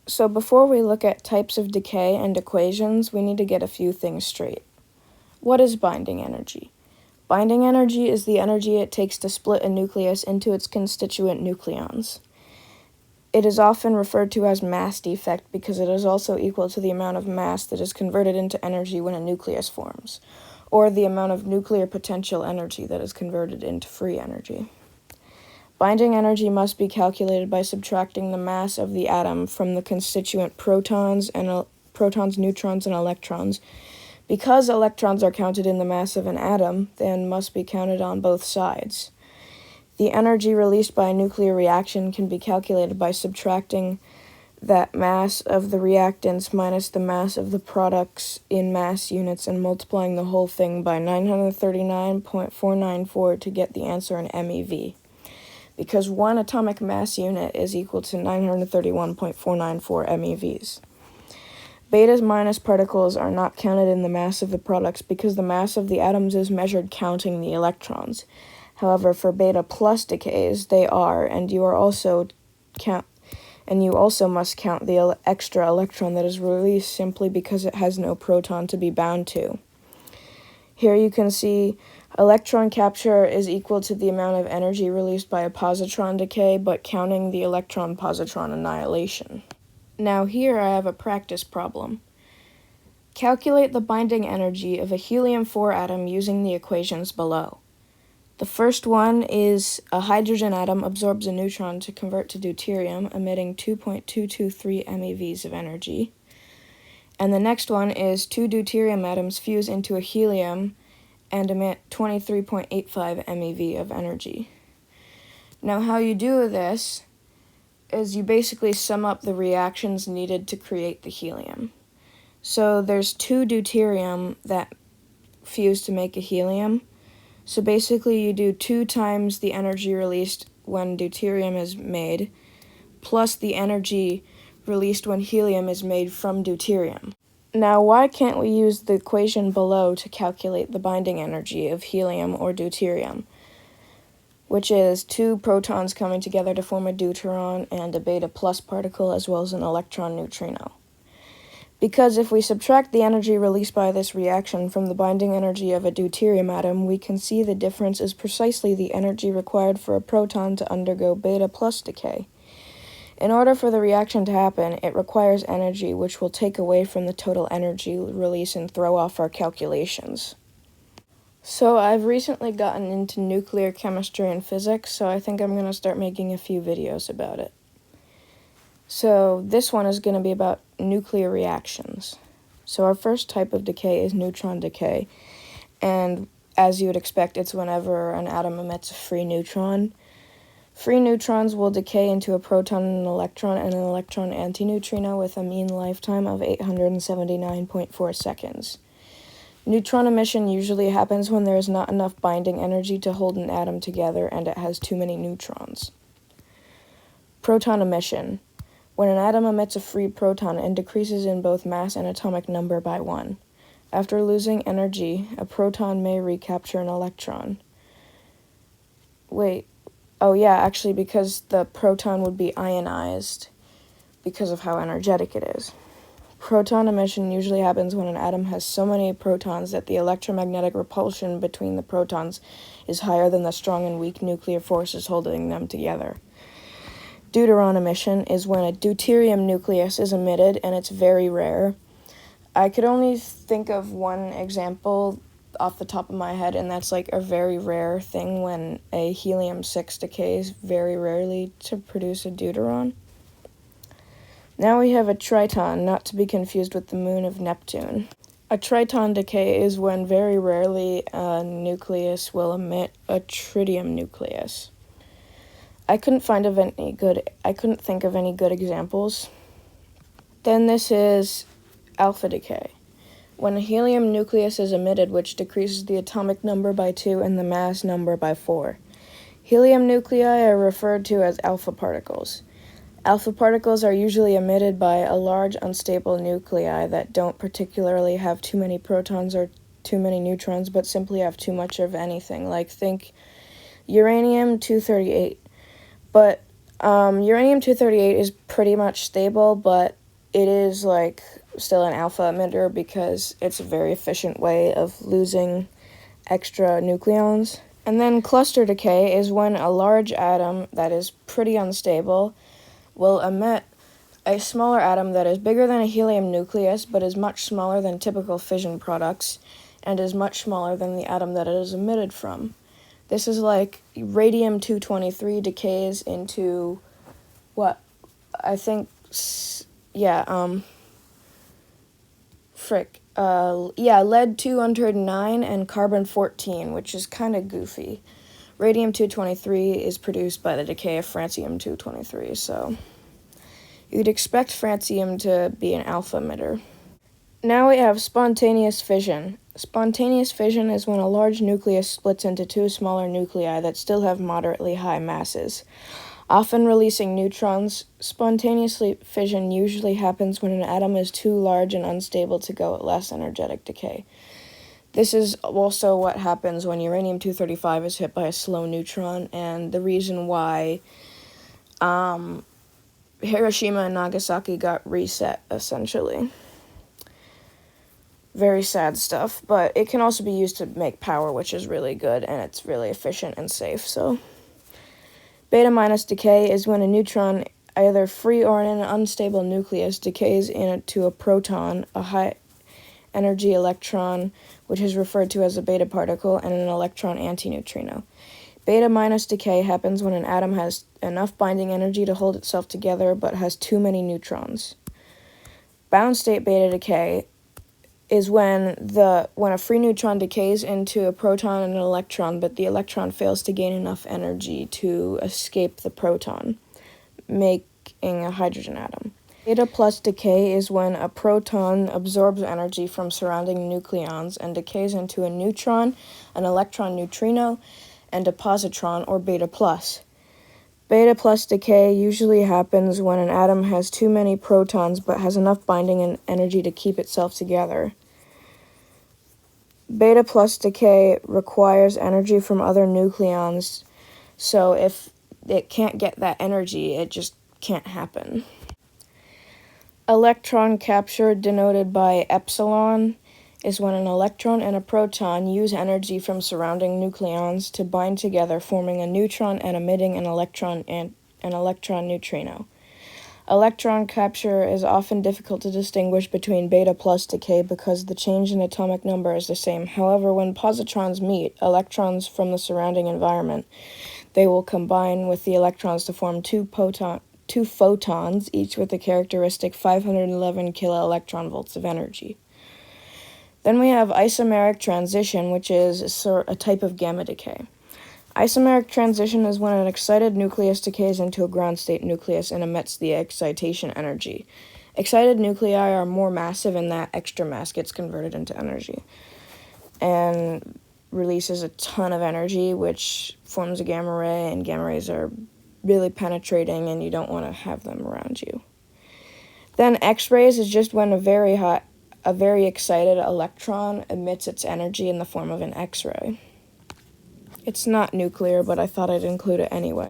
So before we look at types of decay and equations, we need to get a few things straight. What is binding energy? Binding energy is the energy it takes to split a nucleus into its constituent nucleons. It is often referred to as mass defect because it is also equal to the amount of mass that is converted into energy when a nucleus forms, or the amount of nuclear potential energy that is converted into free energy. Binding energy must be calculated by subtracting the mass of the atom from the constituent protons, neutrons, and electrons. Because electrons are counted in the mass of an atom, they must be counted on both sides. The energy released by a nuclear reaction can be calculated by subtracting that mass of the reactants minus the mass of the products in mass units and multiplying the whole thing by 939.494 to get the answer in MeV. Because one atomic mass unit is equal to 931.494 MeVs. Beta minus particles are not counted in the mass of the products because the mass of the atoms is measured counting the electrons. However, for beta plus decays, they are, and you also must count the extra electron that is released simply because it has no proton to be bound to. Here you can see electron capture is equal to the amount of energy released by a positron decay, but counting the electron-positron annihilation. Now here I have a practice problem. Calculate the binding energy of a helium-4 atom using the equations below. The first one is a hydrogen atom absorbs a neutron to convert to deuterium, emitting 2.223 MeVs of energy. And the next one is two deuterium atoms fuse into a helium and emit 23.85 MeV of energy. Now how you do this is you basically sum up the reactions needed to create the helium. So there's two deuterium that fuse to make a helium. So basically you do 2 times the energy released when deuterium is made, plus the energy released when helium is made from deuterium. Now why can't we use the equation below to calculate the binding energy of helium or deuterium, which is 2 protons coming together to form a deuteron and a beta plus particle as well as an electron neutrino? Because if we subtract the energy released by this reaction from the binding energy of a deuterium atom, we can see the difference is precisely the energy required for a proton to undergo beta plus decay. In order for the reaction to happen, it requires energy which will take away from the total energy release and throw off our calculations. So I've recently gotten into nuclear chemistry and physics, so I think I'm going to start making a few videos about it. So this one is going to be about nuclear reactions. So our first type of decay is neutron decay, and as you would expect, it's whenever an atom emits a free neutron. Free neutrons will decay into a proton and an electron antineutrino with a mean lifetime of 879.4 seconds. Neutron emission usually happens when there is not enough binding energy to hold an atom together and it has too many neutrons. Proton emission. When an atom emits a free proton and decreases in both mass and atomic number by 1. After losing energy, a proton may recapture an electron. Because the proton would be ionized because of how energetic it is. Proton emission usually happens when an atom has so many protons that the electromagnetic repulsion between the protons is higher than the strong and weak nuclear forces holding them together. Deuteron emission is when a deuterium nucleus is emitted, and it's very rare. I could only think of one example off the top of my head, and that's like a very rare thing when a helium-6 decays very rarely to produce a deuteron. Now we have a triton, not to be confused with the moon of Neptune. A triton decay is when very rarely a nucleus will emit a tritium nucleus. I couldn't think of any good examples. Then this is alpha decay. When a helium nucleus is emitted, which decreases the atomic number by 2 and the mass number by 4. Helium nuclei are referred to as alpha particles. Alpha particles are usually emitted by a large unstable nuclei that don't particularly have too many protons or too many neutrons, but simply have too much of anything, like think uranium-238. But Uranium-238 is pretty much stable, but it is like still an alpha emitter because it's a very efficient way of losing extra nucleons. And then cluster decay is when a large atom that is pretty unstable will emit a smaller atom that is bigger than a helium nucleus but is much smaller than typical fission products and is much smaller than the atom that it is emitted from. This is like radium-223 decays into what I think, lead-209 and carbon-14, which is kind of goofy. Radium-223 is produced by the decay of francium-223, so you'd expect francium to be an alpha emitter. Now we have spontaneous fission. Spontaneous fission is when a large nucleus splits into two smaller nuclei that still have moderately high masses, often releasing neutrons. Spontaneous fission usually happens when an atom is too large and unstable to go at less energetic decay. This is also what happens when uranium-235 is hit by a slow neutron, and the reason why Hiroshima and Nagasaki got reset, essentially. Very sad stuff, but it can also be used to make power, which is really good, and it's really efficient and safe, so. Beta-minus decay is when a neutron, either free or in an unstable nucleus, decays into a proton, a high-energy electron, which is referred to as a beta particle, and an electron antineutrino. Beta-minus decay happens when an atom has enough binding energy to hold itself together, but has too many neutrons. Bound-state beta decay is when a free neutron decays into a proton and an electron, but the electron fails to gain enough energy to escape the proton, making a hydrogen atom. Beta plus decay is when a proton absorbs energy from surrounding nucleons and decays into a neutron, an electron neutrino, and a positron, or beta plus. Beta plus decay usually happens when an atom has too many protons but has enough binding and energy to keep itself together. Beta plus decay requires energy from other nucleons, so if it can't get that energy, it just can't happen. Electron capture, denoted by epsilon, is when an electron and a proton use energy from surrounding nucleons to bind together, forming a neutron and emitting an electron neutrino. Electron capture is often difficult to distinguish between beta plus decay because the change in atomic number is the same. However, when positrons meet electrons from the surrounding environment, they will combine with the electrons to form two photons, each with a characteristic 511 kiloelectron volts of energy. Then we have isomeric transition, which is a type of gamma decay. Isomeric transition is when an excited nucleus decays into a ground state nucleus and emits the excitation energy. Excited nuclei are more massive, and that extra mass gets converted into energy and releases a ton of energy, which forms a gamma ray, and gamma rays are really penetrating and you don't want to have them around you. Then X-rays is just when a very excited electron emits its energy in the form of an X-ray. It's not nuclear, but I thought I'd include it anyway.